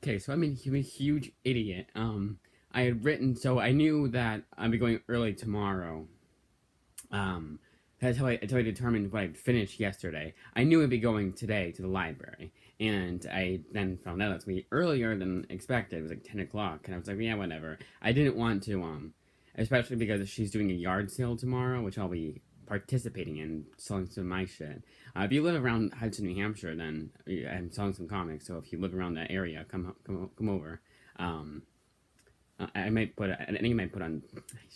Okay, so I'm a huge idiot. I had written, so I knew that I'd be going early tomorrow. Um, that's how I determined what I'd finished yesterday. I knew I'd be going today to the library, and I then found out it's be earlier than expected. It was like 10 o'clock, and I was like, yeah, whatever. I didn't want to, especially because she's doing a yard sale tomorrow, which I'll be participating in, selling some of my shit. If you live around Hudson, New Hampshire, then I'm selling some comics. So if you live around that area, come over. Um, I might put. I think I might put on.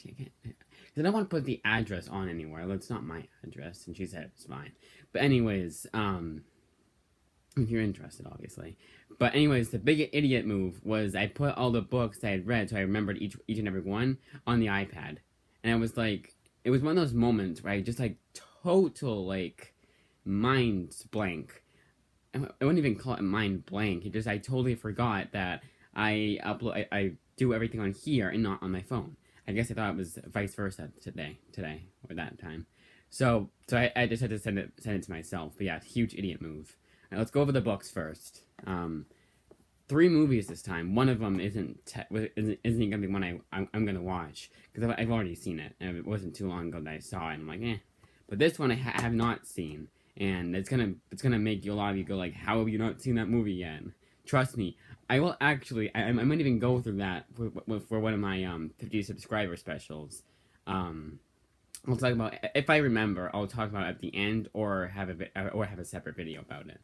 Because I don't want to put the address on anywhere. That's not my address, and she said it's fine. But anyways, if you're interested, obviously. But anyways, the big idiot move was I put all the books I had read, so I remembered each and every one on the iPad, and I was like, it was one of those moments where I just like total like mind blank. I wouldn't even call it mind blank. It just I totally forgot that I do everything on here and not on my phone. I guess I thought it was vice versa today or that time. So I just had to send it to myself. But yeah, huge idiot move. Now, let's go over the books first. Three movies this time. One of them isn't gonna be one I'm gonna watch because I've already seen it, and it wasn't too long ago that I saw it. And I'm like, eh. But this one I have not seen, and it's gonna make a lot of you go like, how have you not seen that movie yet? Trust me, I will actually. I might even go through that for one of my 50 subscriber specials. Um, I'll talk about if I remember. I'll talk about it at the end or have a separate video about it.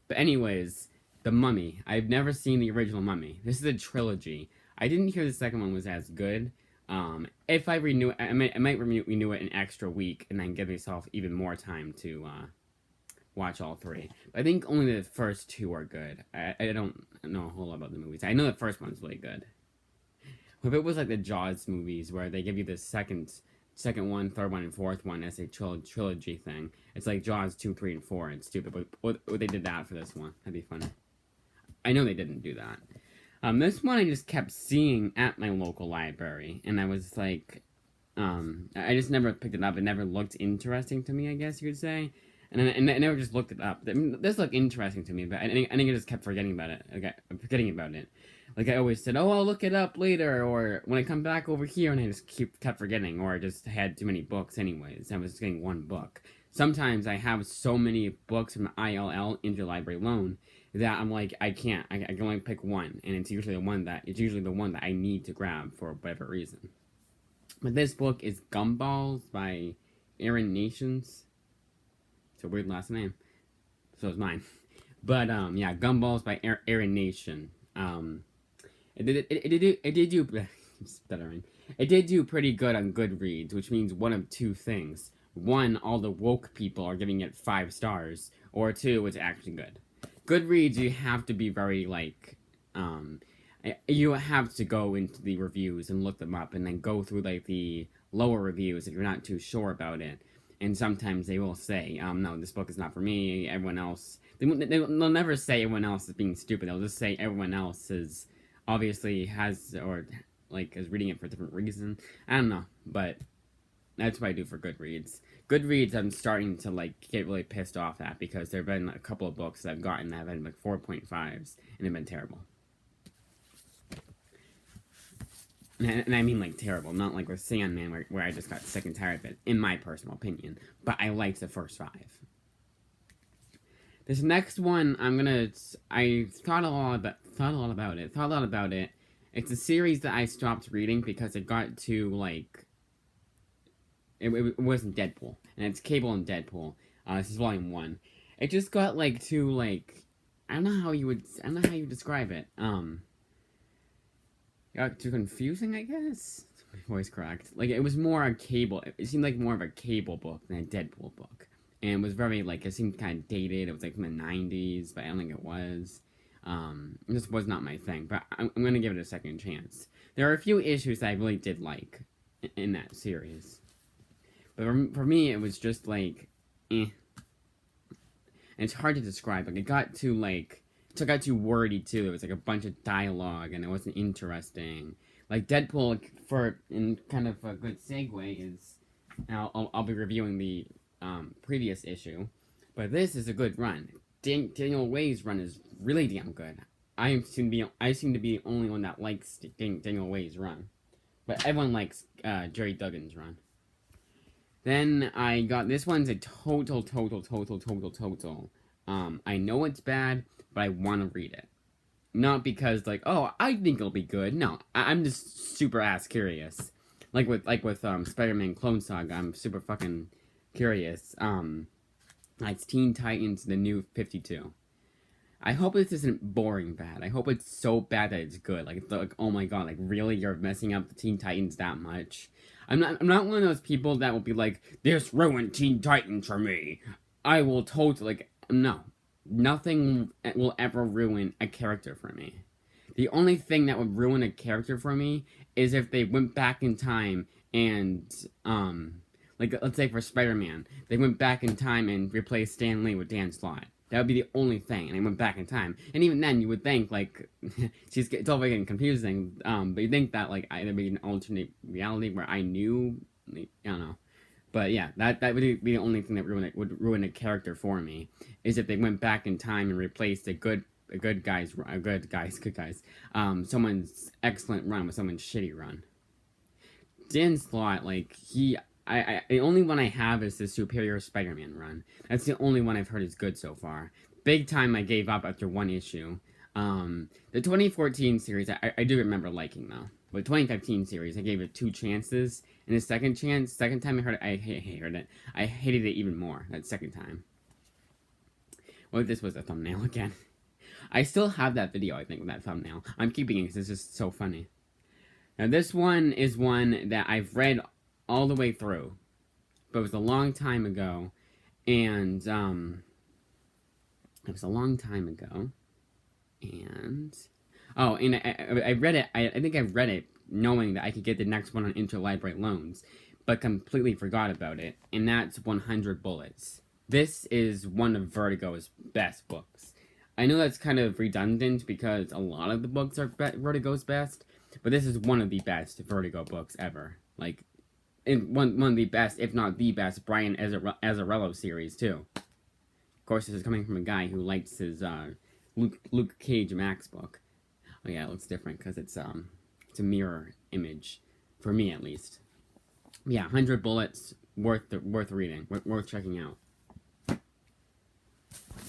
But anyways, The Mummy. I've never seen the original Mummy. This is a trilogy. I didn't hear the second one was as good. If I renew it, I might renew it an extra week and then give myself even more time to watch all three. But I think only the first two are good. I don't know a whole lot about the movies. I know the first one's really good. If it was like the Jaws movies where they give you the second one, third one, and fourth one as a trilogy thing, it's like Jaws 2, 3, and 4. It's stupid, but what they did that for this one. That'd be funny. I know they didn't do that. This one I just kept seeing at my local library, and I was like, I just never picked it up. It never looked interesting to me, I guess you could say. And I never just looked it up. This looked interesting to me, but I think I just kept forgetting about it. Okay, forgetting about it. Like I always said, oh, I'll look it up later, or when I come back over here, and I just kept forgetting, or I just had too many books anyways. I was just getting one book. Sometimes I have so many books from ILL interlibrary loan that I'm like, I can't. I can only pick one, and it's usually the one that I need to grab for whatever reason. But this book is Gumballs by Aaron Nations. It's a weird last name. So is mine. But yeah, Gumballs by Aaron Nation. It did do stuttering. It did do pretty good on Goodreads, which means one of two things. One, all the woke people are giving it 5 stars, or two, it's actually good. Goodreads, you have to be very like, you have to go into the reviews and look them up, and then go through like the lower reviews if you're not too sure about it. And sometimes they will say, no, this book is not for me. Everyone else, they'll never say everyone else is being stupid. They'll just say everyone else is obviously has or like is reading it for a different reason. I don't know, but that's what I do for Goodreads. Goodreads, I'm starting to like get really pissed off at because there've been a couple of books that I've gotten that have been like 4.5s and they've been terrible. And I mean like terrible, not like with Sandman where I just got sick and tired of it, in my personal opinion. But I liked the first 5. This next one, I thought a lot about it. It's a series that I stopped reading because it got too like it wasn't Deadpool, and it's Cable and Deadpool. This is volume 1. It just got like too like I don't know how you describe it. Got too confusing, I guess. My voice cracked. Like it was more a Cable. It seemed like more of a Cable book than a Deadpool book, and it was very like it seemed kind of dated. It was like from the '90s, but I don't think it was. This was not my thing, but I'm gonna give it a second chance. There are a few issues that I really did like in that series, but for me, it was just like, eh. And it's hard to describe. Like it got too wordy too. There was like a bunch of dialogue, and it wasn't interesting. Like Deadpool, for in kind of a good segue is, I'll be reviewing the previous issue, but this is a good run. Daniel Way's run is really damn good. I seem to be the only one that likes Daniel Way's run, but everyone likes Jerry Duggan's run. Then I got this one's a total. I know it's bad, but I want to read it. Not because like, oh, I think it'll be good. No, I'm just super ass curious. Like with Spider-Man Clone Saga, I'm super fucking curious. It's Teen Titans: The New 52. I hope this isn't boring bad. I hope it's so bad that it's good. Like, it's like, oh my god, like really, you're messing up the Teen Titans that much? I'm not one of those people that will be like, this ruined Teen Titans for me. I will totally like, no, nothing will ever ruin a character for me. The only thing that would ruin a character for me is if they went back in time and like let's say for Spider-Man, they went back in time and replaced Stan Lee with Dan Slott. That would be the only thing, and they went back in time. And even then, you would think like, it's all very getting confusing. But you think that like there'd be an alternate reality where I knew, I don't know. But yeah, that would be the only thing that would ruin a character for me, is if they went back in time and replaced good guys, someone's excellent run with someone's shitty run. Dan Slott, like the only one I have is the Superior Spider-Man run. That's the only one I've heard is good so far. Big time I gave up after one issue. The 2014 series I do remember liking though. But 2015 series I gave it 2 chances, and the second time I heard it, I hated it. I hated it even more that second time. What if this was a thumbnail again? I still have that video, I think, with that thumbnail. I'm keeping it because it's just so funny. Now this one is one that I've read all the way through, but it was a long time ago, and it was a long time ago, and I read it. I think I read it knowing that I could get the next one on interlibrary loans, but completely forgot about it, and that's 100 Bullets. This is one of Vertigo's best books. I know that's kind of redundant because a lot of the books are Vertigo's best, but this is one of the best Vertigo books ever. Like, one of the best, if not the best, Brian Azzarello series, too. Of course, this is coming from a guy who likes his Luke Cage Max book. Oh yeah, it looks different because it's a mirror image, for me at least. Yeah, 100 Bullets, worth reading, worth checking out.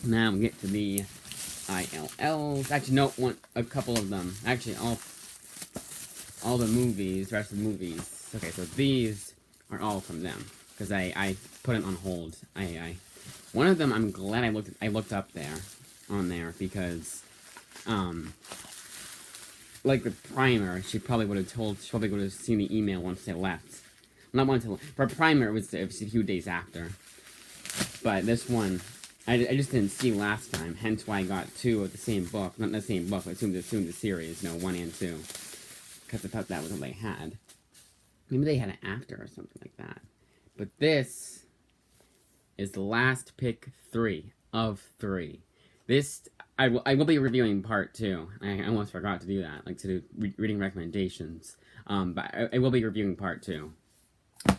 Now we get to the ILLs. Actually, no, a couple of them. Actually, all the movies, rest of the movies. Okay, so these are all from them because I put it on hold. One of them I'm glad I looked up on there because like the primer, she probably would have seen the email once they left. Not once for primer, it was a few days after. But this one, I just didn't see last time, hence why I got 2 of the same book. Not the same book, but assumed the series, 1 and 2. Because I thought that was what they had. Maybe they had it after or something like that. But this is the last pick 3 of 3. This, I will be reviewing part 2. I almost forgot to do that, like to do reading recommendations. But I will be reviewing part 2.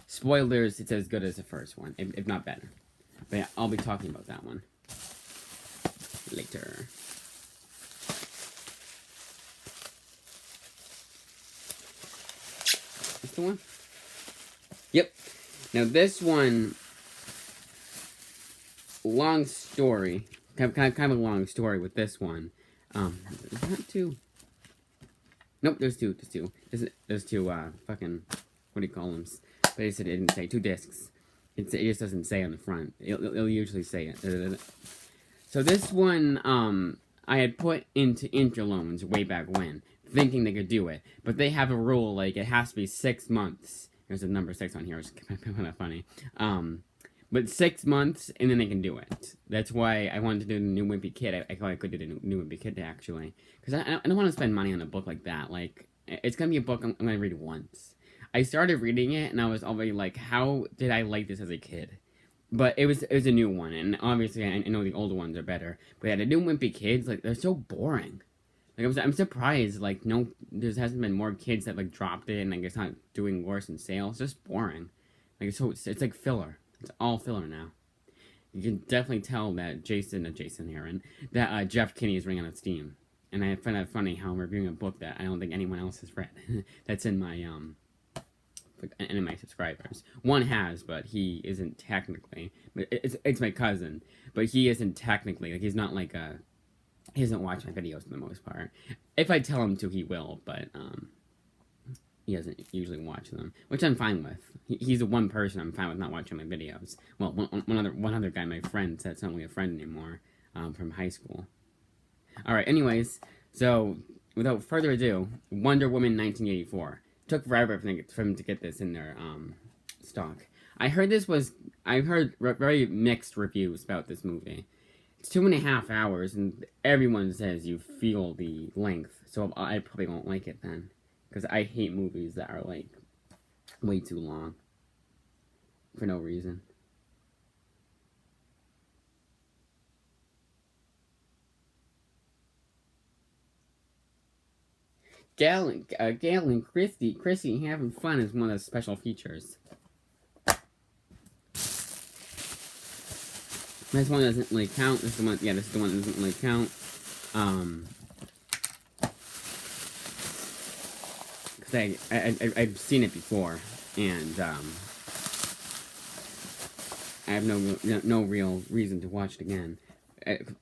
Spoilers, it's as good as the first one, if not better. But yeah, I'll be talking about that one later. This the one? Yep. Now this one, long story. Kind of a long story with this one. Is that 2? Nope, there's 2. There's 2, fucking, what do you call them? But it didn't say 2 discs. It just doesn't say on the front. It'll usually say it. So this one, I had put into Interloans way back when, thinking they could do it. But they have a rule, like, it has to be 6 months. There's a number 6 on here, which is kind of funny. But 6 months, and then they can do it. That's why I wanted to do the new Wimpy Kid. I thought I could do the new Wimpy Kid, actually. Because I don't want to spend money on a book like that. Like, it's going to be a book I'm going to read once. I started reading it, and I was already like, how did I like this as a kid? But it was a new one, and obviously I know the older ones are better. But yeah, the new Wimpy Kids, like, they're so boring. Like, I'm surprised, like, there hasn't been more kids that, like, dropped it, and, like, it's not doing worse in sales. It's just boring. Like, it's like filler. It's all filler now. You can definitely tell that Jason Aaron, that Jeff Kinney is running out of steam. and I find that funny how I'm reviewing a book that I don't think anyone else has read. That's in my any of my subscribers. One has, but he isn't technically. But it's my cousin, but he isn't technically like he's not like a. He doesn't watch my videos for the most part. If I tell him to, he will, but he doesn't usually watch them, which I'm fine with. He's the one person I'm fine with not watching my videos. Well, one other guy, my friend, that's not really a friend anymore, from high school. All right. Anyways, so without further ado, Wonder Woman 1984 took forever for them to get this in their stock. I heard very mixed reviews about this movie. It's 2.5 hours, and everyone says you feel the length, so I probably won't like it then. Because I hate movies that are, like, way too long. For no reason. Gail and Chrissy having fun is one of the special features. This one doesn't really count. This is the one that doesn't really count. Because I've seen it before, and I have no real reason to watch it again.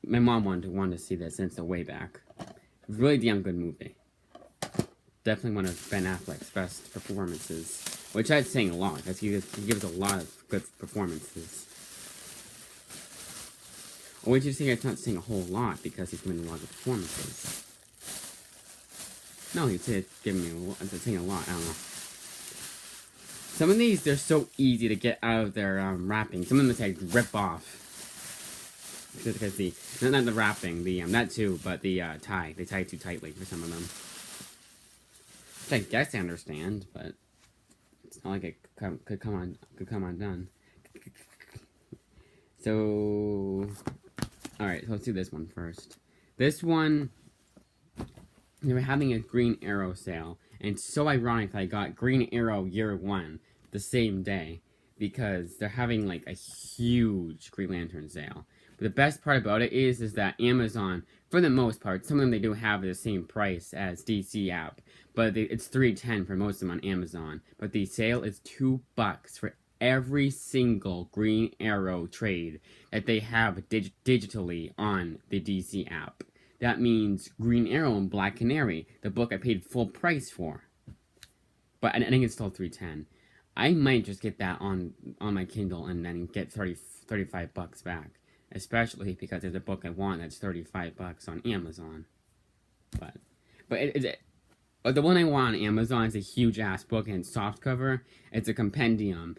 My mom wanted to see this since the way back. Really damn good movie. Definitely one of Ben Affleck's best performances, which I'm saying a lot, because he gives a lot of good performances. Or would you say it's not saying a whole lot because he's doing a lot of performances? No, he's saying a lot. I don't know. Some of these, they're so easy to get out of their wrapping. Some of them say rip off. Because not the wrapping, that too, but the tie. They tie too tightly for some of them. Which I guess I understand, but it's not like it could come undone. So, alright, so let's do this one first. This one, they were having a Green Arrow sale, and it's so ironic that I got Green Arrow Year 1 the same day, because they're having, like, a huge Green Lantern sale. But the best part about it is that Amazon, for the most part, some of them they do have the same price as DC app, but it's $3.10 for most of them on Amazon. But the sale is $2 for every single Green Arrow trade that they have digitally on the DC app. That means Green Arrow and Black Canary, the book I paid full price for. But I think it's still $3.10. I might just get that on my Kindle and then get $35 back. Especially because there's a book I want that's $35 on Amazon. But the one I want on Amazon is a huge ass book and softcover. It's a compendium,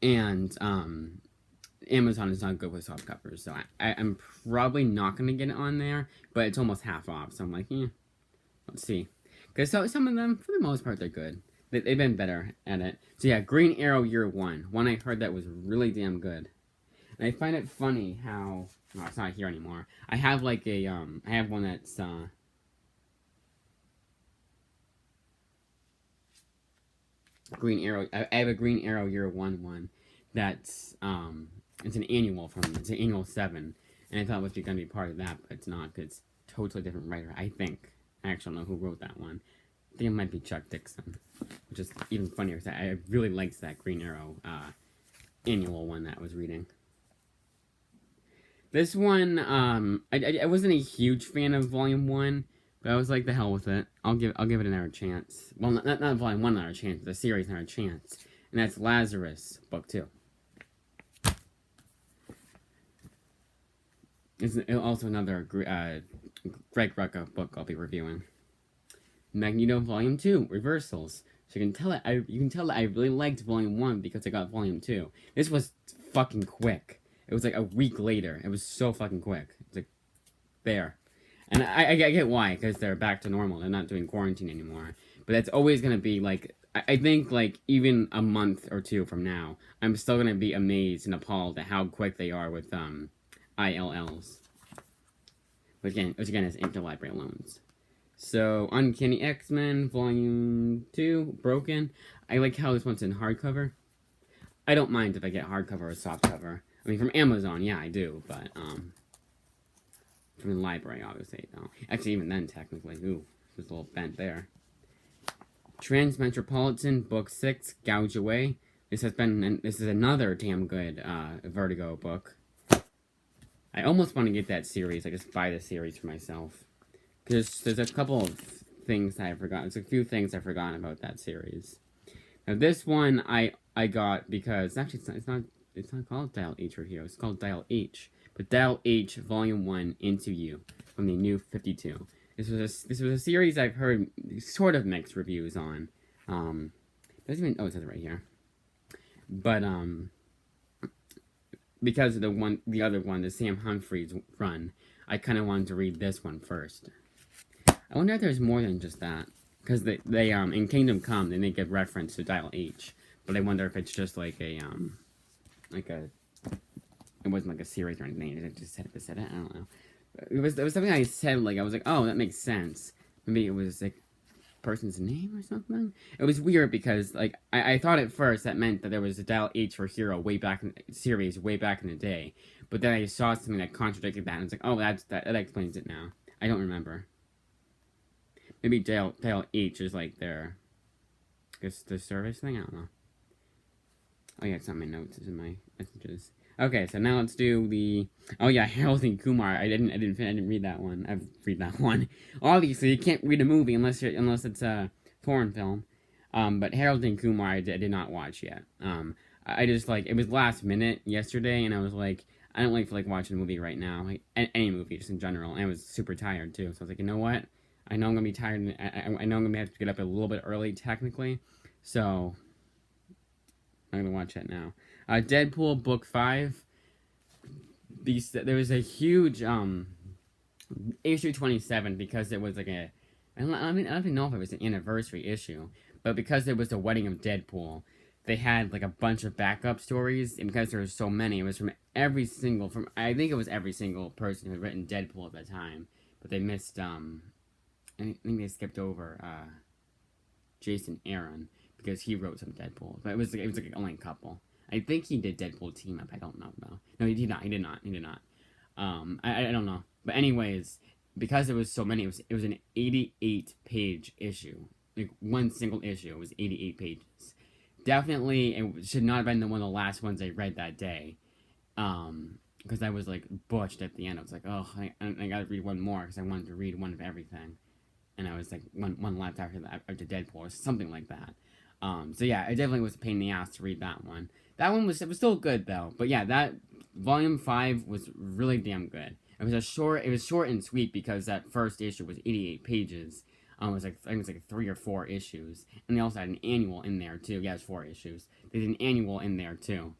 and Amazon is not good with softcovers, so I'm probably not gonna get it on there. But it's almost half off, so I'm like, let's see. Because some of them, for the most part, they're good. They've been better at it. So yeah, Green Arrow Year 1. One I heard that was really damn good. And I find it funny how... Oh, it's not here anymore. I have like a, I have one that's, Green Arrow... I have a Green Arrow Year 1 one that's, it's an annual 7. And I thought it was going to be part of that, but it's not, because it's a totally different writer, I think. I actually don't know who wrote that one. I think it might be Chuck Dixon. Which is even funnier, because I really liked that Green Arrow, annual one that I was reading. This one, I wasn't a huge fan of Volume 1, but I was like, the hell with it. I'll give it another chance. Well, not Volume 1 another chance, but the series another chance. And that's Lazarus, Book 2. It's also another Greg Rucka book I'll be reviewing. Magneto Volume 2, Reversals. So you can tell that I really liked Volume 1 because I got Volume 2. This was fucking quick. It was like a week later. It was so fucking quick. It's like, there. And I get why, because they're back to normal. They're not doing quarantine anymore. But that's always going to be, like, I think, like, even a month or two from now, I'm still going to be amazed and appalled at how quick they are with, ILLs. Which again is interlibrary loans. So, Uncanny X-Men, Volume 2, Broken. I like how this one's in hardcover. I don't mind if I get hardcover or softcover. I mean, from Amazon, yeah, I do, but from the library, obviously, though. Actually, even then, technically. Ooh, it was a little bent there. Transmetropolitan, Book 6, Gouge Away. This is another damn good Vertigo book. I almost want to get that series. I just buy the series for myself. Because there's a couple of things that I forgot. There's a few things I forgot about that series. Now this one I got because actually it's not called Dial H for Hero. It's called Dial H. But Dial H Volume 1 Into You from the New 52. This was a series I've heard sort of mixed reviews on. Doesn't even it says it right here. But because of the other one, the Sam Humphries run, I kind of wanted to read this one first. I wonder if there's more than just that, because they in Kingdom Come they make a reference to Dial H, but I wonder if it's just like a it wasn't like a series or anything. It just said it. I don't know. It was something I said like I was like, oh, that makes sense. Maybe it was like person's name or something. It was weird because like I thought at first that meant that there was a Dial H for Hero way back in the day, but then I saw something that contradicted that and it's like, oh, that explains it now. I don't remember. Maybe Dial H is like their the service thing. I don't know. Oh yeah, it's not my notes. It's in my messages. Okay, so now let's do the. Oh yeah, Harold and Kumar. I didn't read that one. I've read that one. Obviously, you can't read a movie unless it's a foreign film. But Harold and Kumar, I did not watch yet. I just like it was last minute yesterday, and I was like, I don't like feel like watching a movie right now, like any movie just in general. And I was super tired too, so I was like, you know what? I know I'm gonna be tired. And I know I'm gonna have to get up a little bit early technically, so I'm gonna watch it now. Deadpool Book 5. There was a huge issue 27 because it was like I don't even know if it was an anniversary issue, but because it was the wedding of Deadpool, they had like a bunch of backup stories, and because there was so many, it was from I think it was every single person who had written Deadpool at the time, but they missed I think they skipped over Jason Aaron because he wrote some Deadpool, but it was like only a couple. I think he did Deadpool team up. I don't know though. No, he did not. He did not. I don't know. But anyways, because it was so many, it was an 88-page issue. Like one single issue. It was 88 pages. Definitely, it should not have been one of the last ones I read that day. Because I was like butched at the end. I was like, oh, I gotta read one more because I wanted to read one of everything. And I was like one left after Deadpool or something like that. So yeah, it definitely was a pain in the ass to read that one. That one was still good though. But yeah, that Volume 5 was really damn good. It was short and sweet because that first issue was 88 pages. It was like 3 or 4 issues, and they also had an annual in there too. Yeah, it was 4 issues. They did an annual in there too.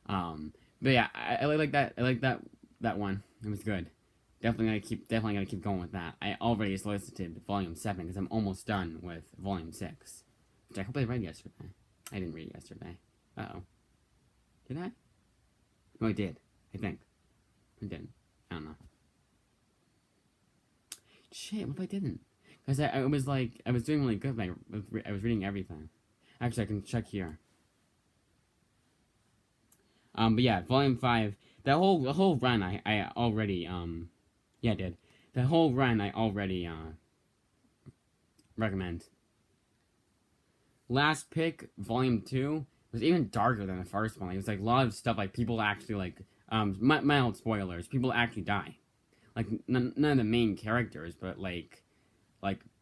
But yeah, I like that. I like that one. It was good. Definitely gonna keep going with that. I already solicited Volume 7 because I'm almost done with Volume 6. Which I hope I read yesterday. I didn't read it yesterday. Uh-oh. Did I? No, I did. I think. I didn't. I don't know. Shit, what if I didn't? Because I was like, I was doing really good. I was reading everything. Actually, I can check here. But yeah, Volume 5. The whole run I already, yeah, I did. The whole run I already, recommend. Last Pick, Volume 2, was even darker than the first one. It was like a lot of stuff like people actually like, mild spoilers, people actually die. Like, none of the main characters, but like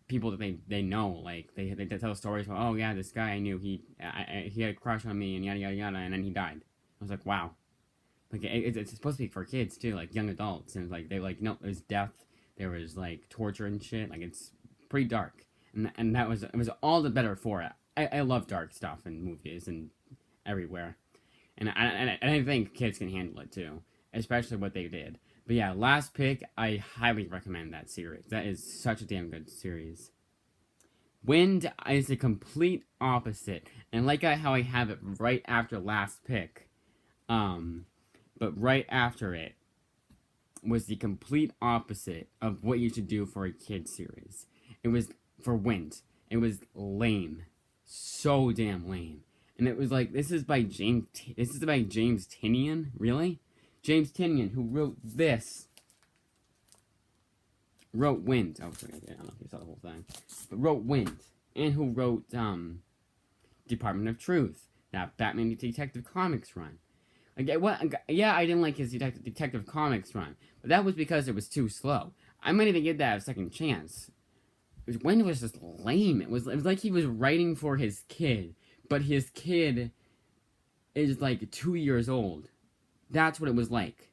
people that they know, like, they tell stories about, oh yeah, this guy I knew, he had a crush on me, and yada yada yada, and then he died. I was like, wow. Like, it's supposed to be for kids, too, like, young adults, and like, they like, no, there's death, there was, like, torture and shit, like, it's pretty dark. And it was all the better for it. I love dark stuff in movies and everywhere. And I think kids can handle it too, especially what they did. But yeah, Last Pick, I highly recommend that series. That is such a damn good series. Wind is the complete opposite. And like how I have it right after Last Pick, but right after it was the complete opposite of what you should do for a kid series. It was for Wind. It was lame. So damn lame. And it was like, this is by James Tynion? Really? James Tynion, who wrote this. wrote Wind. Oh, sorry, I don't know if you saw the whole thing, but wrote Wind, and who wrote Department of Truth, that Batman Detective Comics run. Like, what? Yeah, I didn't like his Detective Comics run, but that was because it was too slow. I might even give that a second chance. Wind was just lame. It was like he was writing for his kid, but his kid is like 2 years old. That's what it was like.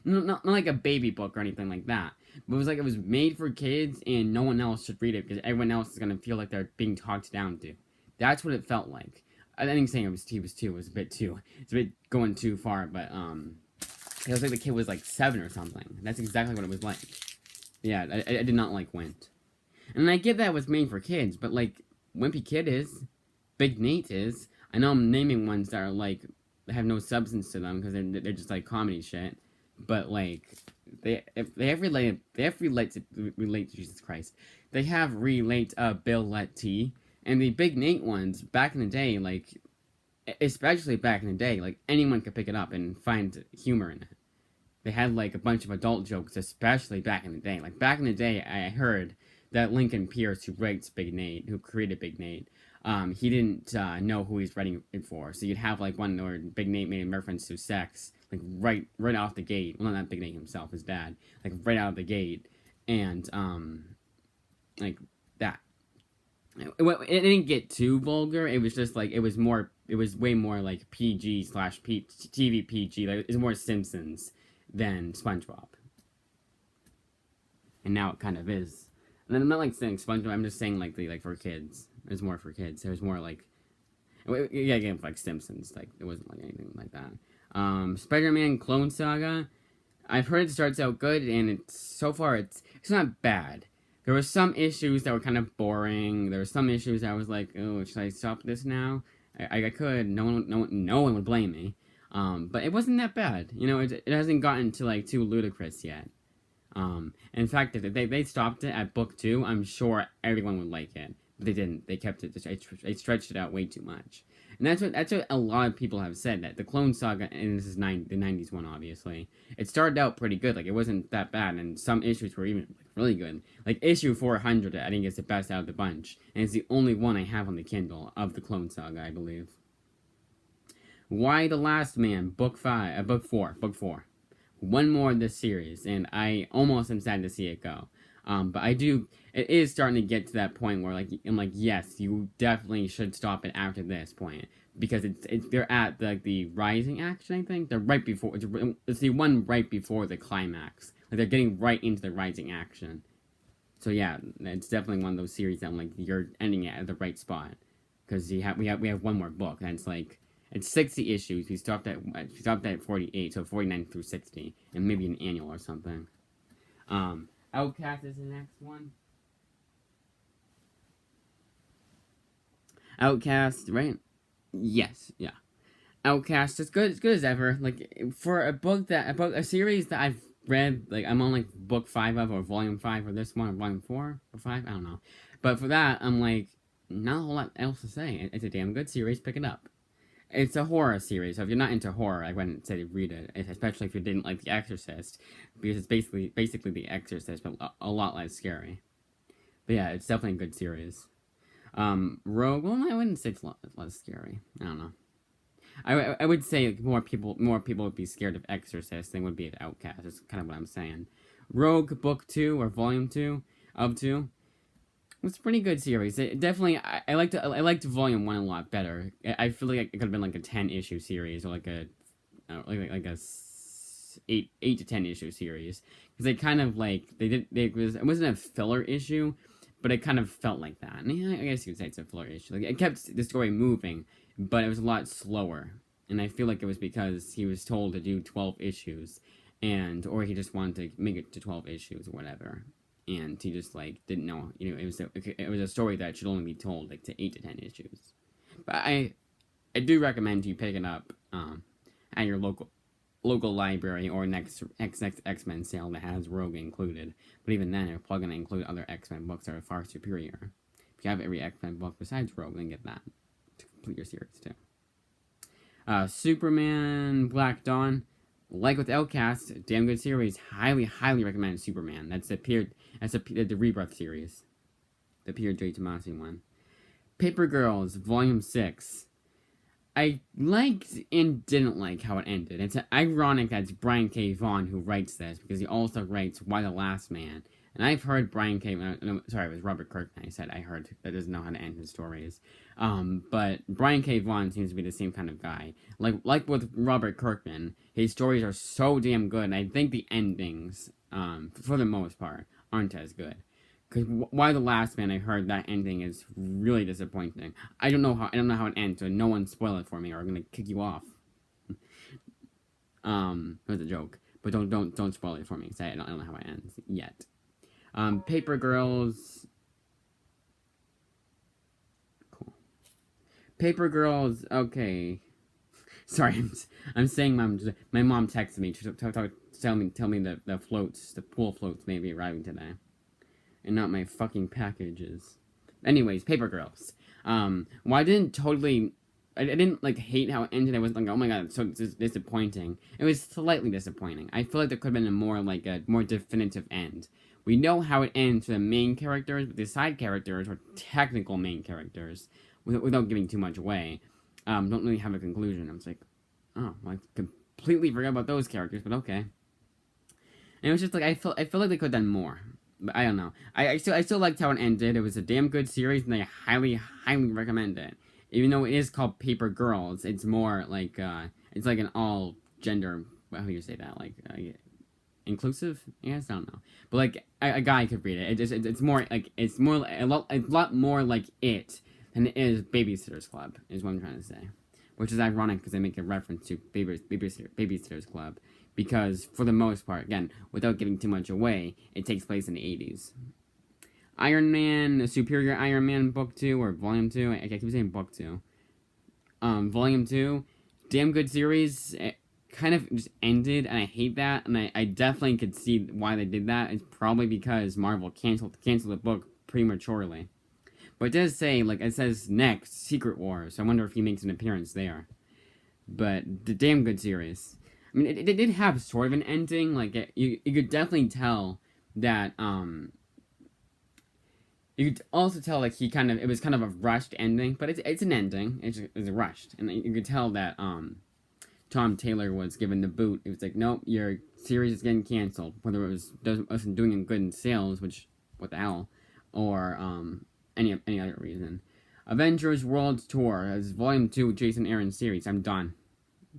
Not like a baby book or anything like that. But it was like it was made for kids and no one else should read it because everyone else is gonna feel like they're being talked down to. That's what it felt like. I think saying he was two was a bit too. It's a bit going too far, but it was like the kid was like 7 or something. That's exactly what it was like. Yeah, I did not like Wint. And I get that it was made for kids, but like Wimpy Kid is, Big Nate is. I know I'm naming ones that are like have no substance to them because they're just like comedy shit. But like they have relate to Jesus Christ. They have relate Bill Letty and the Big Nate ones back in the day, like especially back in the day, like anyone could pick it up and find humor in it. They had like a bunch of adult jokes, especially back in the day. Like back in the day, I heard that Lincoln Pierce, who writes Big Nate, who created Big Nate, he didn't know who he's writing it for. So you'd have like one where Big Nate made a reference to sex, like right off the gate. Well, not Big Nate himself, his dad, like right out of the gate, and like that. It didn't get too vulgar. It was just like it was more. It was way more like PG slash TV PG. Like it's more Simpsons than SpongeBob. And now it kind of is. And then I'm not like saying SpongeBob. I'm just saying like for kids. It's more for kids. It was more like yeah, again like Simpsons. Like it wasn't like anything like that. Spider-Man Clone Saga. I've heard it starts out good, and it's so far it's not bad. There were some issues that were kind of boring. There were some issues that I was like, oh, should I stop this now? I could. No one would blame me. But it wasn't that bad. You know, it hasn't gotten to like too ludicrous yet. In fact, if they stopped it at book 2, I'm sure everyone would like it. But they didn't. They kept it. They stretched it out way too much. And that's what a lot of people have said, that the Clone Saga, and this is the 90s one, obviously, it started out pretty good. Like, it wasn't that bad, and some issues were even like, really good. Like, issue 400, I think is the best out of the bunch, and it's the only one I have on the Kindle of the Clone Saga, I believe. Y the Last Man, book 4. One more in this series, and I almost am sad to see it go. But it is starting to get to that point where, like, I'm like, yes, you definitely should stop it after this point. Because they're at, the rising action, I think? They're right before, it's the one right before the climax. Like, they're getting right into the rising action. So yeah, it's definitely one of those series that I'm like, you're ending it at the right spot. Because we have one more book, and it's like, it's 60 issues. We stopped at 48, so 49 through 60, and maybe an annual or something. Outcast is the next one. Outcast, right? Yes, yeah. Outcast is good, as good as ever. Like for a series that I've read, like I'm on like book 5 of, or volume 5, or this one, or volume 4 or 5, I don't know. But for that, I'm like, not a whole lot else to say. It's a damn good series. Pick it up. It's a horror series, so if you're not into horror, I wouldn't say to read it, especially if you didn't like The Exorcist, because it's basically The Exorcist, but a lot less scary. But yeah, it's definitely a good series. Rogue, well, I wouldn't say it's a lot less scary. I don't know. I would say more people would be scared of Exorcist than would be of Outcast. That's kind of what I'm saying. Rogue Book 2 or Volume 2 of 2. It's a pretty good series. It definitely, I liked Volume 1 a lot better. I feel like it could have been like a 10-issue series, or like a like a 8 to 10 issue series, because they kind of like it wasn't a filler issue, but it kind of felt like that. And yeah, I guess you could say it's a filler issue. Like, it kept the story moving, but it was a lot slower. And I feel like it was because he was told to do 12 issues, or he just wanted to make it to 12 issues or whatever. And he just like didn't know, it was a story that should only be told like to 8 to 10 issues. But I do recommend you pick it up at your local library, or next X-Men sale that has Rogue included. But even then, if you're going to include other X-Men books that are far superior. If you have every X-Men book besides Rogue, then get that to complete your series too. Superman Black Dawn. like with Outcast, damn good series. Highly, highly recommend Superman. That's the Rebirth series, the Pierre J. Tomasi one. Paper Girls, Volume 6. I liked and didn't like how it ended. It's ironic that it's Brian K. Vaughan who writes this, because he also writes Y the Last Man. And I've heard Brian K. No, sorry, it was Robert Kirkman. I said I heard that doesn't know how to end his stories. But Brian K. Vaughan seems to be the same kind of guy. Like with Robert Kirkman, his stories are so damn good, and I think the endings, for the most part, aren't as good. Because Y the Last Man, I heard that ending is really disappointing. I don't know how it ends, so no one spoil it for me, or I'm gonna kick you off. It was a joke, but don't spoil it for me. Because I don't know how it ends yet. Paper Girls. Cool. Paper Girls. Okay. Sorry, I'm saying my mom texted me to tell me that the pool floats may be arriving today, and not my fucking packages. Anyways, Paper Girls. Well, I didn't like hate how it ended. I wasn't like, oh my god, it's so disappointing. It was slightly disappointing. I feel like there could have been a more definitive end. We know how it ends for the main characters, but the side characters are technical main characters, without giving too much away. Don't really have a conclusion. I was like, oh, well, I completely forgot about those characters, but okay. And it was just like I feel like they could have done more. But I don't know. I still liked how it ended. It was a damn good series, and I highly, highly recommend it. Even though it is called Paper Girls, it's more like it's like an all gender. How do you say that? Like inclusive? Yes, I don't know. But like a guy could read it. It's more like a lot more like it than it is Babysitter's Club. Is what I'm trying to say. Which is ironic because I make a reference to Babysitter's Club. Because, for the most part, again, without giving too much away, it takes place in the 80s. Iron Man, the Superior Iron Man Book 2, or Volume 2, I keep saying Book 2. Volume 2, damn good series. It kind of just ended, and I hate that, and I definitely could see why they did that. It's probably because Marvel canceled the book prematurely. But it does say, like, it says next, Secret Wars, so I wonder if he makes an appearance there. But, the damn good series. I mean, it did have sort of an ending. Like, you could definitely tell that, you could also tell, like, it was kind of a rushed ending. But it's an ending. It's rushed. And you could tell that, Tom Taylor was given the boot. It was like, nope, your series is getting canceled. Whether it wasn't doing good in sales, which, what the hell, or, any other reason. Avengers World Tour as Volume 2 with Jason Aaron's series. I'm done.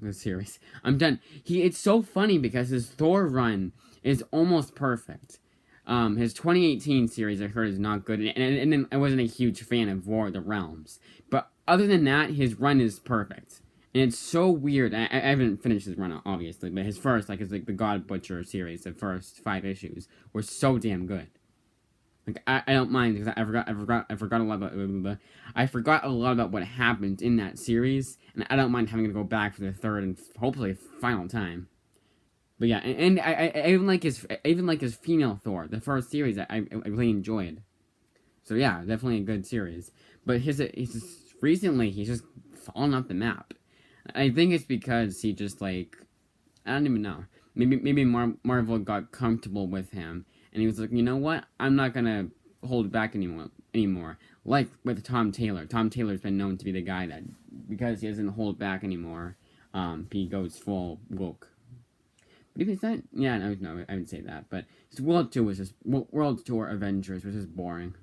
The series. I'm done. It's so funny because his Thor run is almost perfect. His 2018 series I heard is not good, and then I wasn't a huge fan of War of the Realms. But other than that, his run is perfect, and it's so weird. I haven't finished his run obviously, but his first, like, the God Butcher series, the first 5 issues were so damn good. Like, I don't mind because I forgot a lot about I forgot a lot about what happened in that series, and I don't mind having to go back for the third and hopefully final time. But yeah, and I even like his female Thor, the first series I really enjoyed. So yeah, definitely a good series. But recently he's just fallen off the map. I think it's because he just, like, I don't even know. Maybe Marvel got comfortable with him. And he was like, you know what? I'm not going to hold back anymore. Like with Tom Taylor. Tom Taylor's been known to be the guy that, because he doesn't hold back anymore, he goes full woke. But even that, yeah, no, I would say that. But his World Tour Avengers was just boring.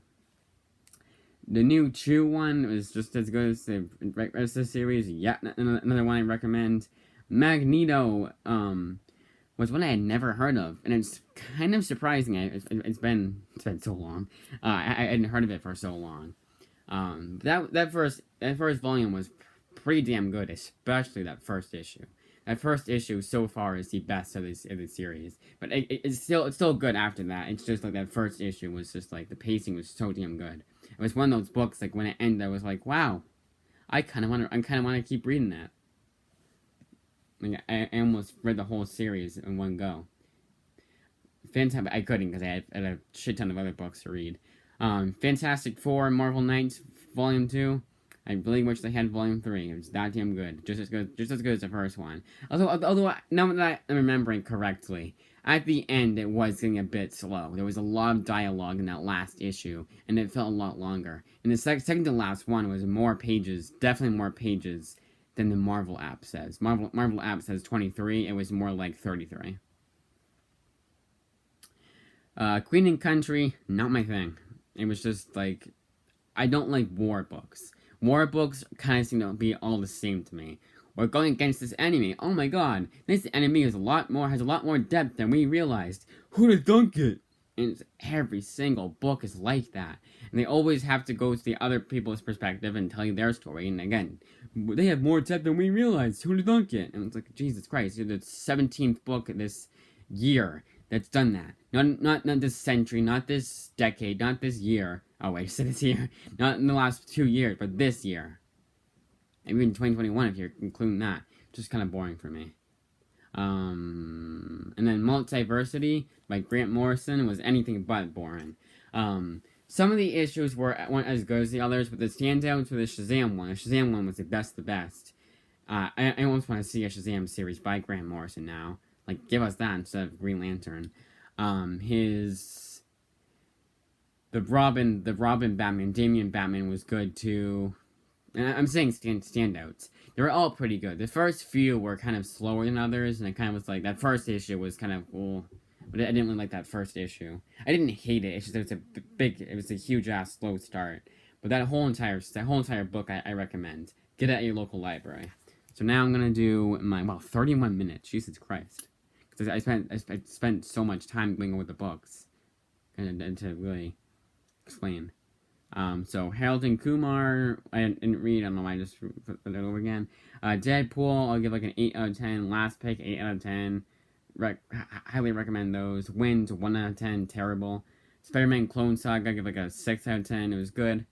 The new Chew one was just as good as the rest of the series. Yeah, another one I recommend. Magneto, was one I had never heard of, and it's kind of surprising. It's been so long. I hadn't heard of it for so long. That first volume was pretty damn good, especially that first issue. That first issue so far is the best of the series, but it's still good after that. It's just like that first issue was just like the pacing was so damn good. It was one of those books like when it ended, I was like, wow, I kind of want to keep reading that. Like, I almost read the whole series in one go. Fantastic. I couldn't because I had a shit ton of other books to read. Fantastic Four, Marvel Knights, Volume 2. I really wish they had Volume 3. It was that damn good. Just as good as the first one. Although now that I'm remembering correctly, at the end it was getting a bit slow. There was a lot of dialogue in that last issue, and it felt a lot longer. And the second to last one was more pages, definitely more pages than the Marvel app says. Marvel app says 23. It was more like 33. Queen and Country, not my thing. It was just like, I don't like war books. War books kind of seem to be all the same to me. We're going against this enemy. Oh my god, this enemy has a lot more depth than we realized. Who'd have thunk it? And every single book is like that. And they always have to go to the other people's perspective and tell you their story. And again, they have more depth than we realized. Who'd have thunk it? And it's like, Jesus Christ, you're the 17th book this year that's done that. Not this century, not this decade, not this year. Oh wait, I said this year. Not in the last 2 years, but this year. Maybe in 2021 if you're including that. Just kind of boring for me. And then Multiversity by Grant Morrison was anything but boring. Some of the issues weren't as good as the others, but the standouts were the Shazam one. The Shazam one was the best. I almost want to see a Shazam series by Grant Morrison now. Like, give us that instead of Green Lantern. The Robin Batman, Damian Batman was good too. And I'm saying standouts. They were all pretty good. The first few were kind of slower than others, and it kind of was like, that first issue was kind of cool. But I didn't really like that first issue. I didn't hate it. It's just it was a huge ass slow start. But that whole entire book I recommend. Get it at your local library. So now I'm gonna do my 31 minutes. Jesus Christ. Because I spent so much time going over the books, and to really explain. So Harold and Kumar, I didn't read. I don't know why I just put it over again. Deadpool, I'll give like an 8 out of 10. Last Pick, 8 out of 10. Highly recommend those. Wins, 1 out of 10. Terrible. Spider-Man Clone Saga, I give like a 6 out of 10. It was good.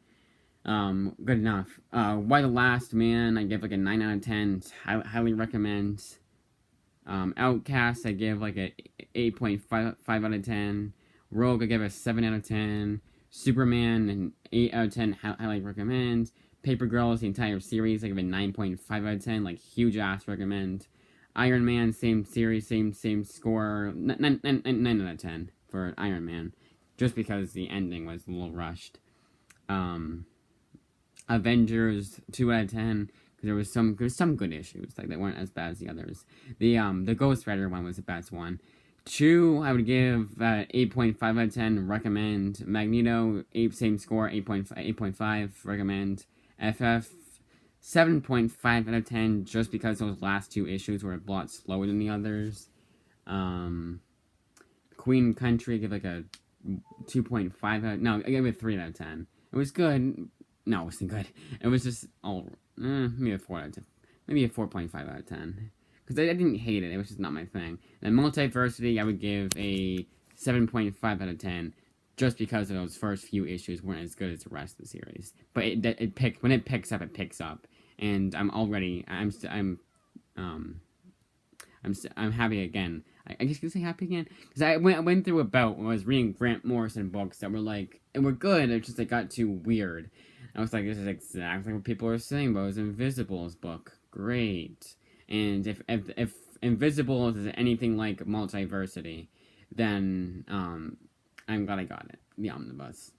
Good enough. Why the Last Man, I give like a 9 out of 10. Highly recommend. Outcast, I give like a 8.5 out of 10. Rogue, I give a 7 out of 10. Superman, an 8 out of 10. Highly recommend. Paper Girls, the entire series, I give a 9.5 out of 10. Like, huge ass recommend. Iron Man, same series, same score. 9 out of 10 for Iron Man. Just because the ending was a little rushed. Avengers, 2 out of 10. Because there was some good issues. Like, they weren't as bad as the others. The Ghost Rider one was the best one. 2, I would give 8.5 out of 10, recommend. Magneto, same score, 8.5, recommend. FF, 7.5 out of 10, just because those last 2 issues were a lot slower than the others. Queen Country, I give like a 2.5 out, no, I gave it 3 out of 10. It was good. No, it wasn't good. It was just, maybe a 4 out of 10. Maybe a 4.5 out of 10. Because I didn't hate it, it was just not my thing. And Multiversity, I would give a 7.5 out of 10, just because of those first few issues weren't as good as the rest of the series. But when it picks up, it picks up, and I'm happy again. I guess you could say happy again, because I went through a bout when I was reading Grant Morrison books that were like, and were good. It just got too weird. I was like, this is exactly what people are saying about his Invisibles book. Great. And if Invisible is anything like Multiversity, then I'm glad I got it. The omnibus.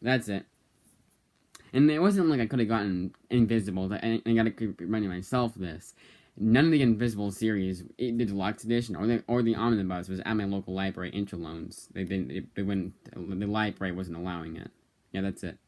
That's it. And it wasn't like I could have gotten Invisible. I gotta keep reminding myself this. None of the Invisible series, the deluxe edition or the omnibus, was at my local library interloans. They wouldn't. The library wasn't allowing it. Yeah, that's it.